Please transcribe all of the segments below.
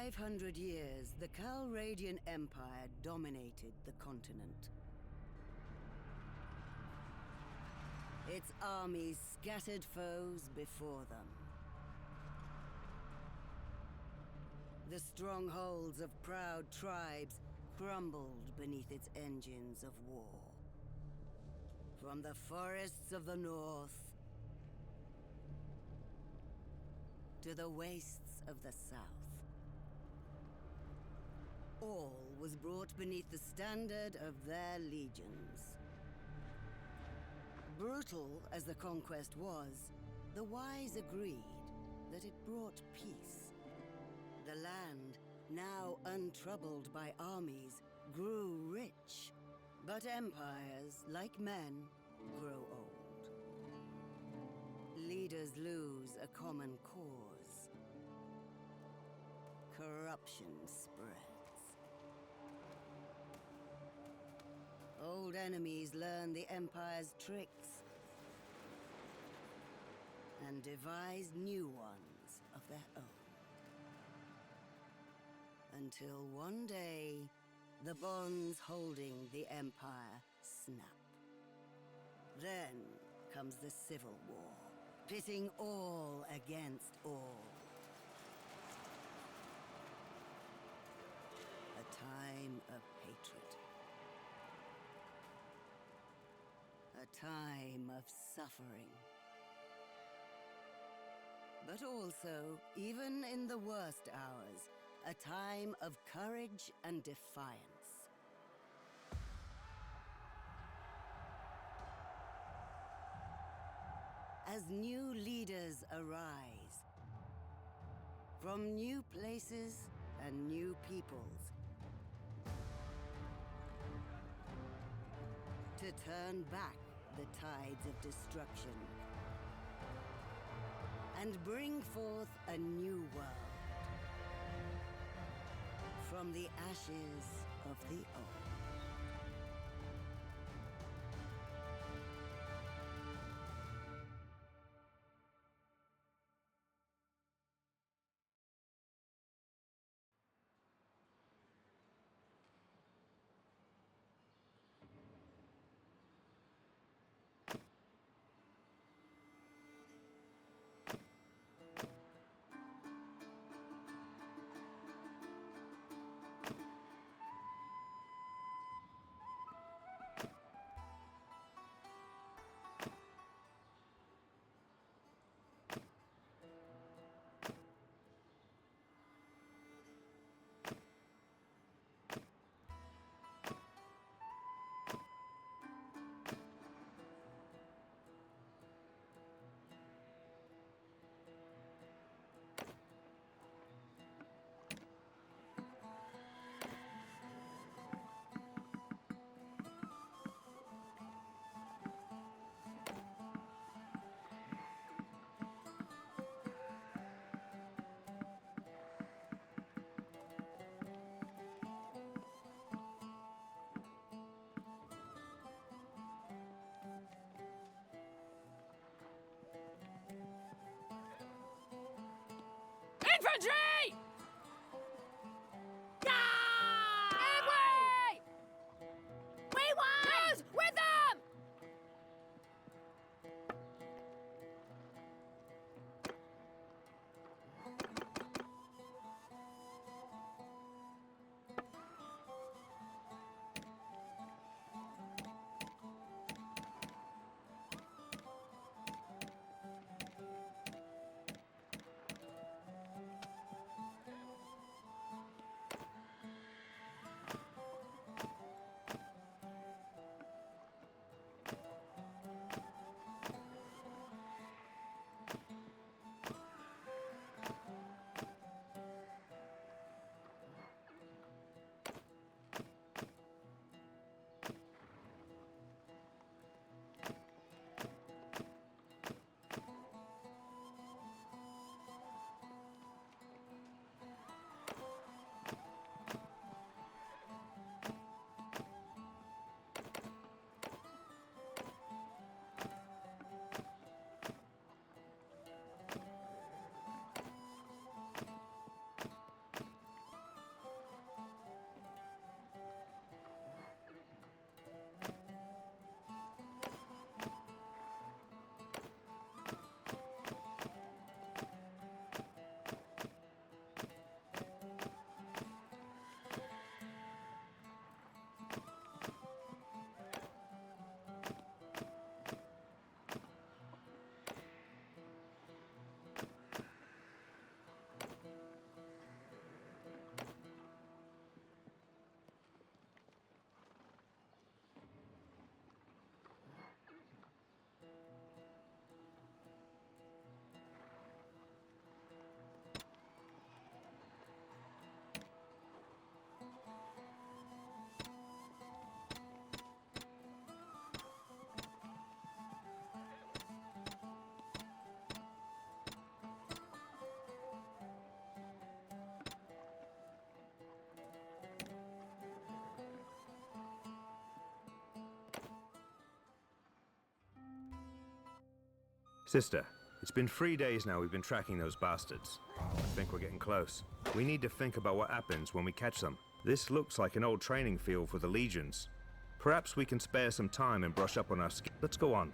500 years, the Calradian Empire dominated the continent. Its armies scattered foes before them. The strongholds of proud tribes crumbled beneath its engines of war. From the forests of the north to the wastes of the south, all was brought beneath the standard of their legions. Brutal as the conquest was, the wise agreed that it brought peace. The land, now untroubled by armies, grew rich. But empires, like men, grow old. Leaders lose a common cause. Corruption spreads. Old enemies learn the Empire's tricks and devise new ones of their own. Until one day, the bonds holding the Empire snap. Then comes the Civil War, pitting all against all. A time of hatred. A time of suffering. But also, even in the worst hours, a time of courage and defiance. As new leaders arise, from new places and new peoples, to turn back the tides of destruction and bring forth a new world. From the ashes of the old. Infantry! Give way! We won! With them! Sister, it's been 3 days now we've been tracking those bastards. I think we're getting close. We need to think about what happens when we catch them. This looks like an old training field for the legions. Perhaps we can spare some time and brush up on our skills. Let's go on.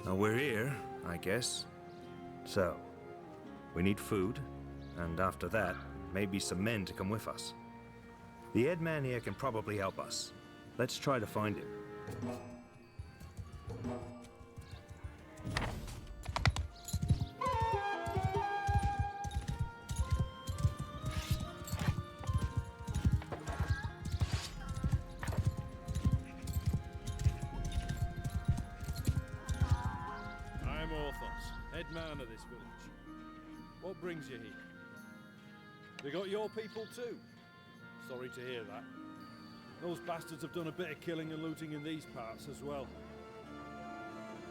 Well, we're here, I guess. So, we need food, and after that, maybe some men to come with us. The head man here can probably help us. Let's try to find him. Head man of this village. What brings you here? They got your people too? Sorry to hear that. Those bastards have done a bit of killing and looting in these parts as well.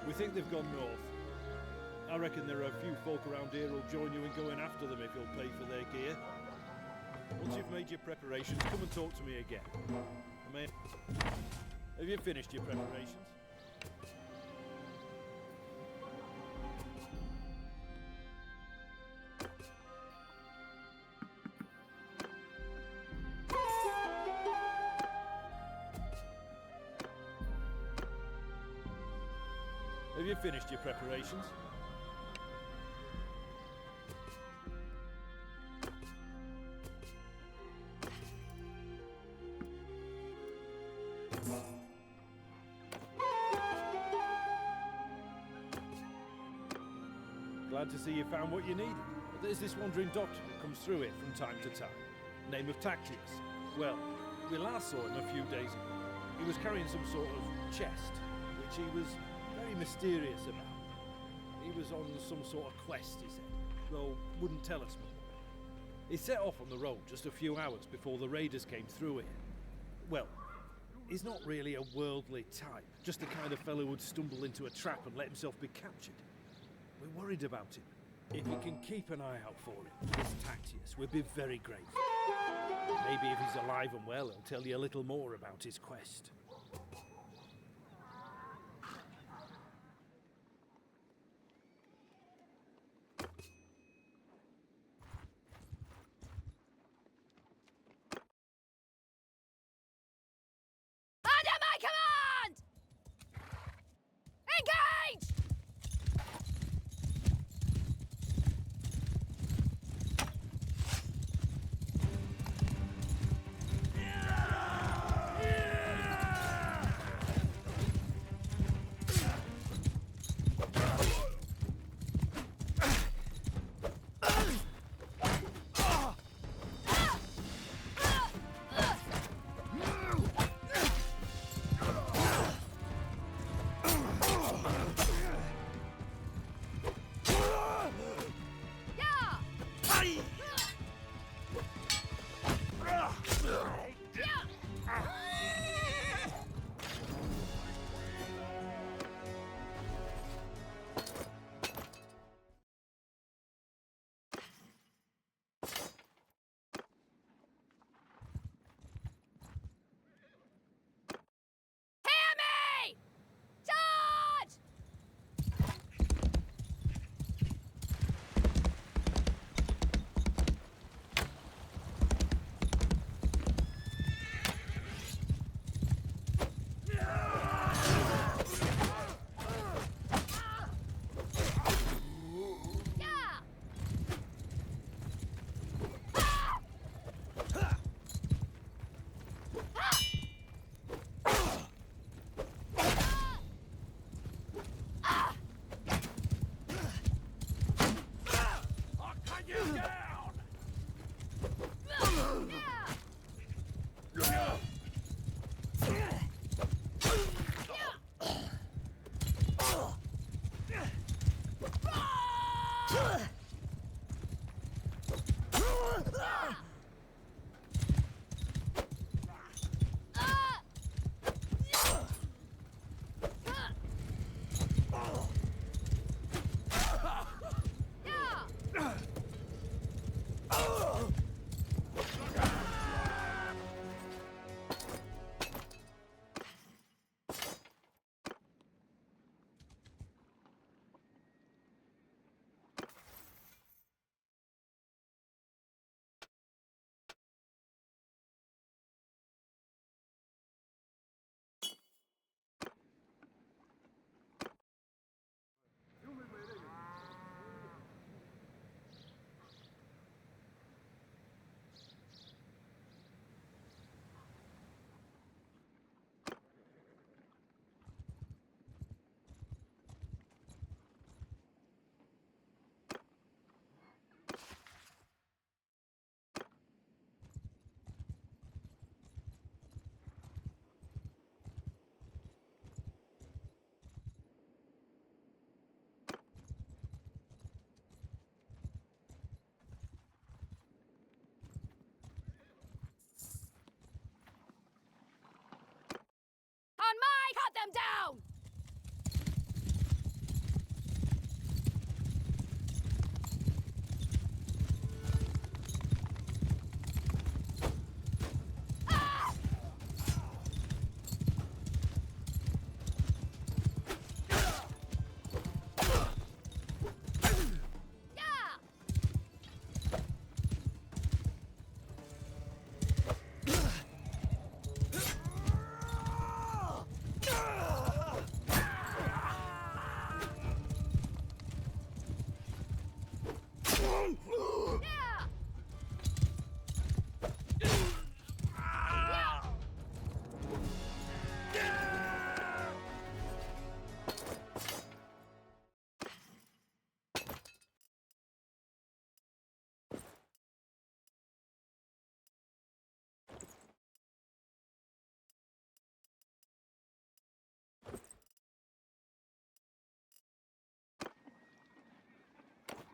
We think they've gone north. I reckon there are a few folk around here who'll join you in going after them if you'll pay for their gear. Once you've made your preparations, come and talk to me again. Have you finished your preparations? Have you finished your preparations? Glad to see you found what you needed. There's this wandering doctor who comes through it from time to time. Name of Tactius. Well, we last saw him a few days ago. He was carrying some sort of chest, which he was very mysterious about. He was on some sort of quest, he said, though wouldn't tell us more. He set off on the road just a few hours before the raiders came through here. Well, he's not really a worldly type, just the kind of fellow who'd stumble into a trap and let himself be captured. We're worried about him. If you can keep an eye out for him, this Tactius, we'd be very grateful. Maybe if he's alive and well, he'll tell you a little more about his quest. Under my command! Engage!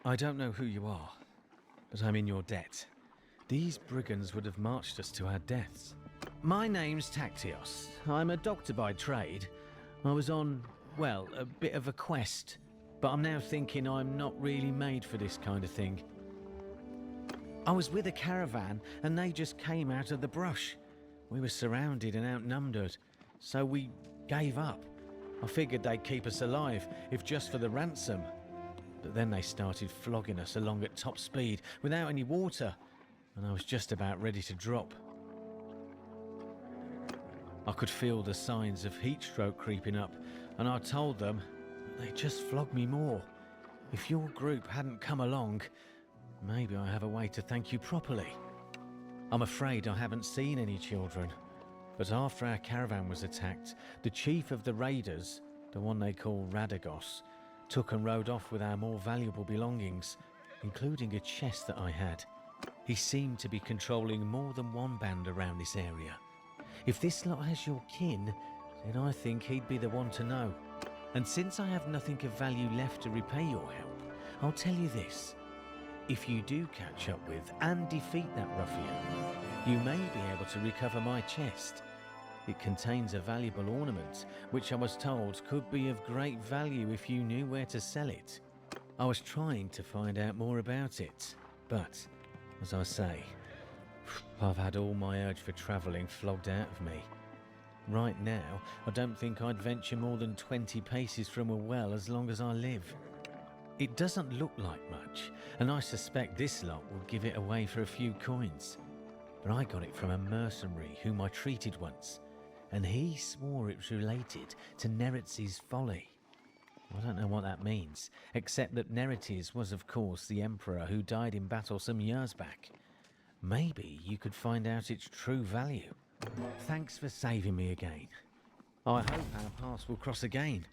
I don't know who you are, but I'm in your debt. These brigands would have marched us to our deaths. My name's Tactios. I'm a doctor by trade. I was on, well, a bit of a quest, but I'm now thinking I'm not really made for this kind of thing. I was with a caravan and they just came out of the brush. We were surrounded and outnumbered, so we gave up. I figured they'd keep us alive, if just for the ransom. But then they started flogging us along at top speed without any water, and I was just about ready to drop. I could feel the signs of heat stroke creeping up, and I told them they just flogged me more. If your group hadn't come along, maybe I have a way to thank you properly. I'm afraid I haven't seen any children, but after our caravan was attacked, the chief of the raiders, the one they call Radagos, took and rode off with our more valuable belongings, including a chest that I had. He seemed to be controlling more than one band around this area. If this lot has your kin, then I think he'd be the one to know. And since I have nothing of value left to repay your help, I'll tell you this. If you do catch up with and defeat that ruffian, you may be able to recover my chest. It contains a valuable ornament, which I was told could be of great value if you knew where to sell it. I was trying to find out more about it, but, as I say, I've had all my urge for travelling flogged out of me. Right now, I don't think I'd venture more than 20 paces from a well as long as I live. It doesn't look like much, and I suspect this lot will give it away for a few coins. But I got it from a mercenary whom I treated once, and he swore it was related to Neretz's folly. I don't know what that means, except that Neretes was of course the emperor who died in battle some years back. Maybe you could find out its true value. Thanks for saving me again. I hope our paths will cross again.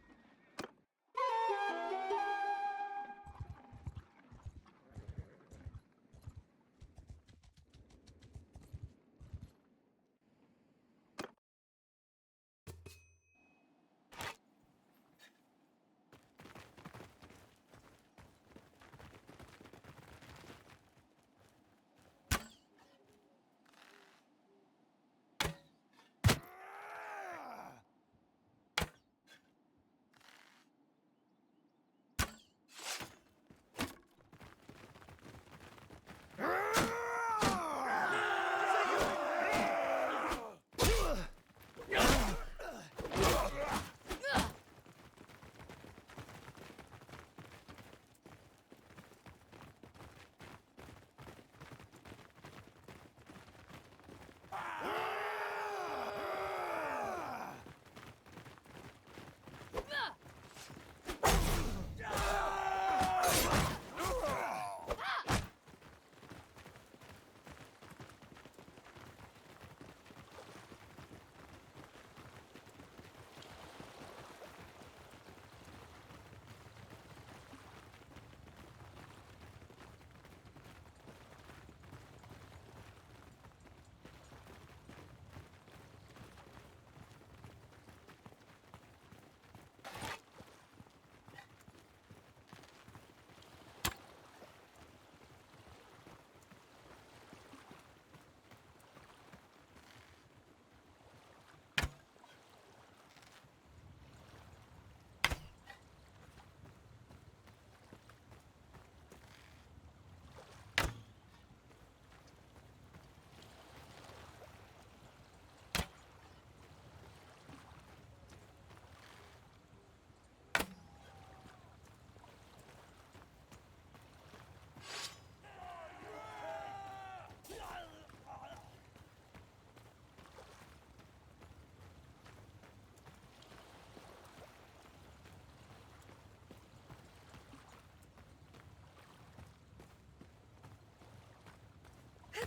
I'll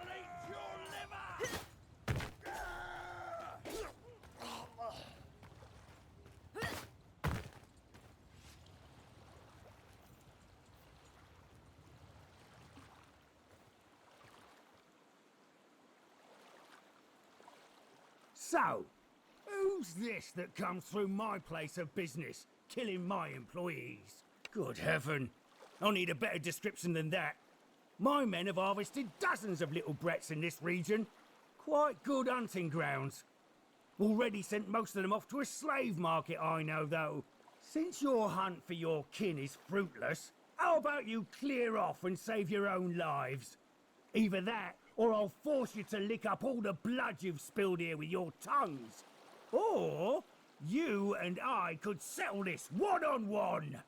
eat your liver! So, who's this that comes through my place of business, killing my employees? Good heaven, I need a better description than that. My men have harvested dozens of little brats in this region. Quite good hunting grounds. Already sent most of them off to a slave market, I know, though. Since your hunt for your kin is fruitless, how about you clear off and save your own lives? Either that, or I'll force you to lick up all the blood you've spilled here with your tongues. Or you and I could settle this one-on-one.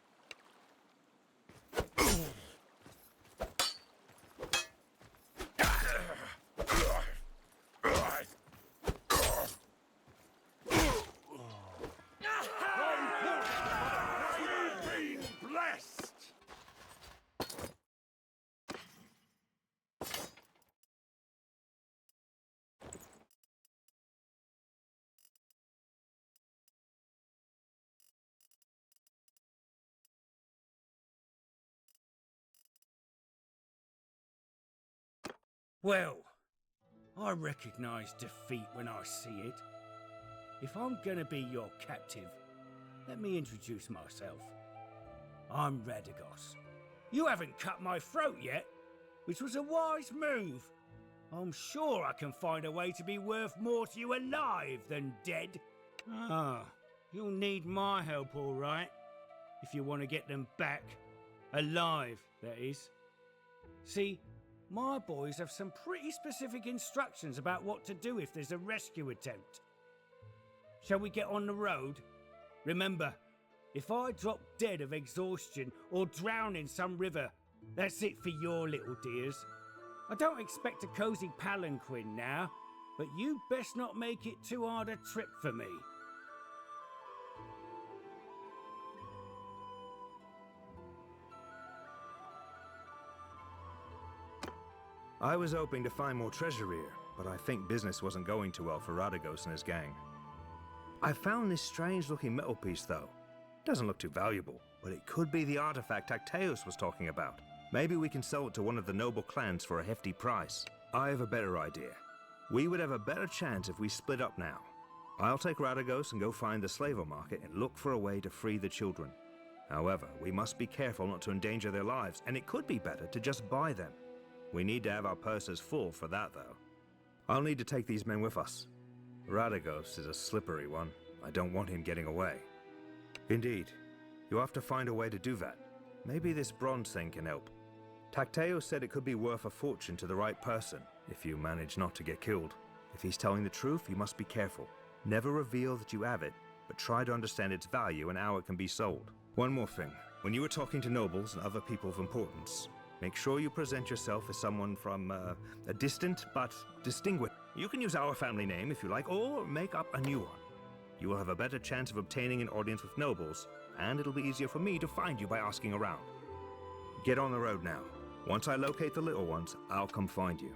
Well, I recognize defeat when I see it. If I'm gonna be your captive, let me introduce myself. I'm Radagos. You haven't cut my throat yet, which was a wise move. I'm sure I can find a way to be worth more to you alive than dead. Ah, you'll need my help, all right, if you want to get them back. Alive, that is. See, my boys have some pretty specific instructions about what to do if there's a rescue attempt. Shall we get on the road? Remember, if I drop dead of exhaustion or drown in some river, that's it for your little dears. I don't expect a cozy palanquin now, but you best not make it too hard a trip for me. I was hoping to find more treasure here, but I think business wasn't going too well for Radagos and his gang. I found this strange-looking metal piece, though. Doesn't look too valuable, but it could be the artifact Tacteus was talking about. Maybe we can sell it to one of the noble clans for a hefty price. I have a better idea. We would have a better chance if we split up now. I'll take Radagos and go find the slaver market and look for a way to free the children. However, we must be careful not to endanger their lives, and it could be better to just buy them. We need to have our purses full for that, though. I'll need to take these men with us. Radagos is a slippery one. I don't want him getting away. Indeed. You'll have to find a way to do that. Maybe this bronze thing can help. Tacteus said it could be worth a fortune to the right person, if you manage not to get killed. If he's telling the truth, you must be careful. Never reveal that you have it, but try to understand its value and how it can be sold. One more thing. When you are talking to nobles and other people of importance, make sure you present yourself as someone from a distant but distinguished. You can use our family name if you like, or make up a new one. You will have a better chance of obtaining an audience with nobles, and it'll be easier for me to find you by asking around. Get on the road now. Once I locate the little ones, I'll come find you.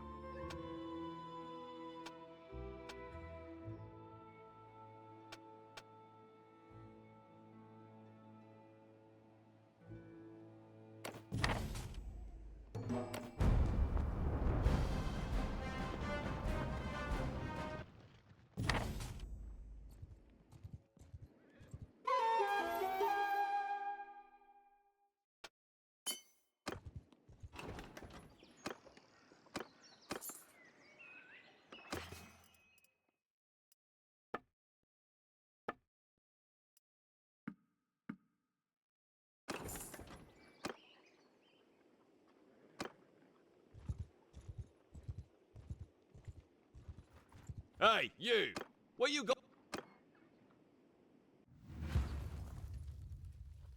Hey, you! What you got?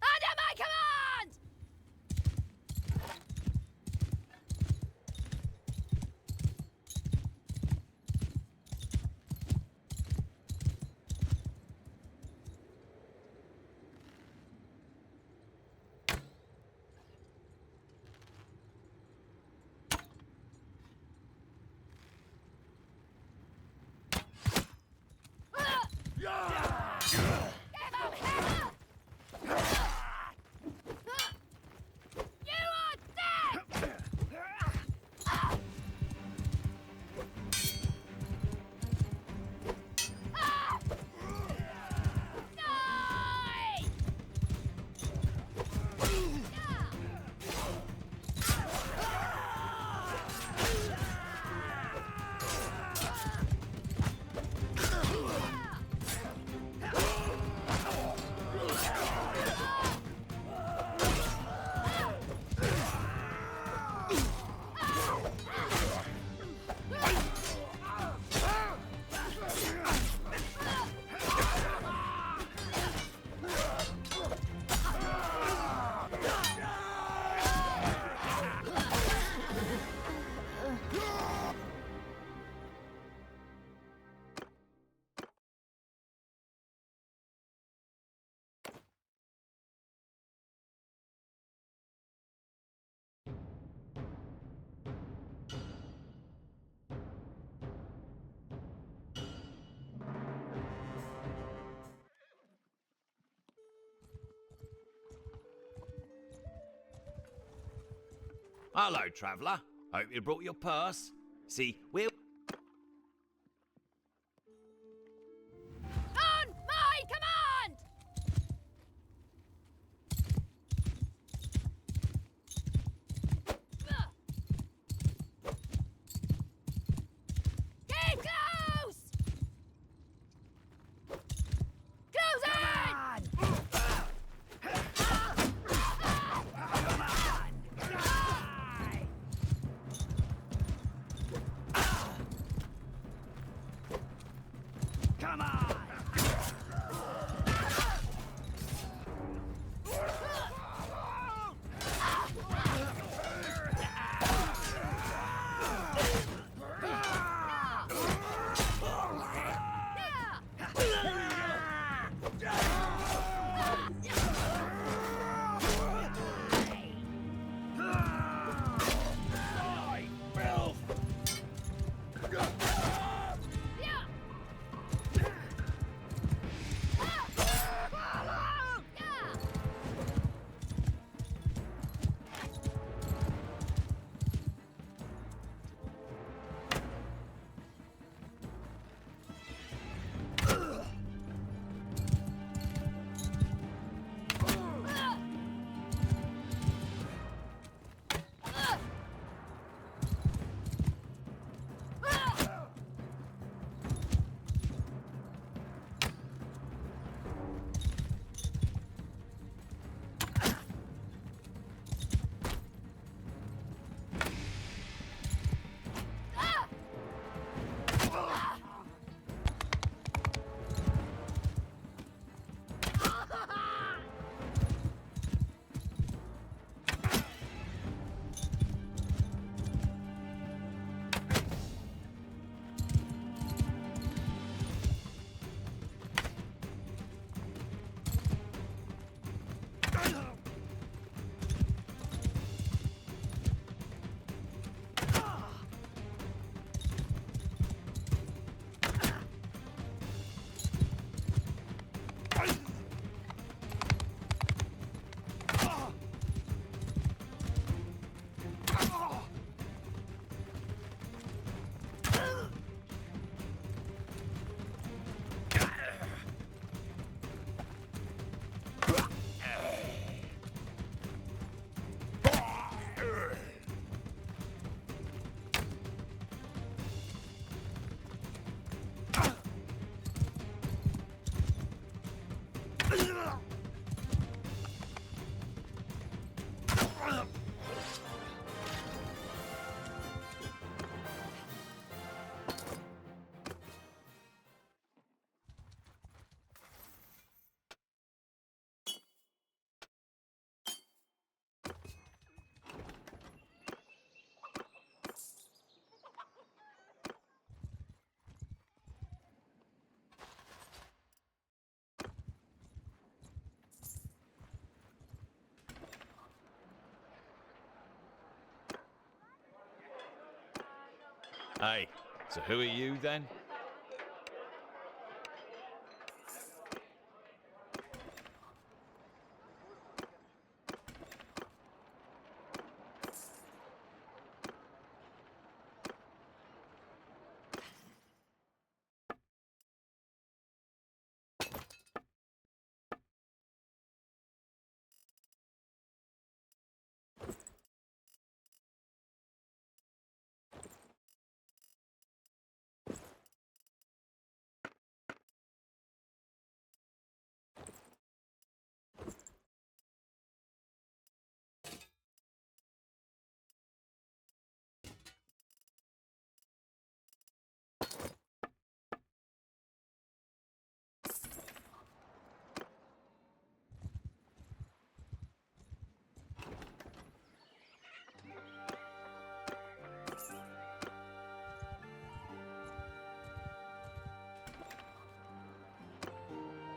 Under my command! You are dead! Die! Hello, traveller. Hope you brought your purse. See, we're... On my command! Keep close! Close in! Hey, so who are you then?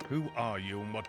Who are you and what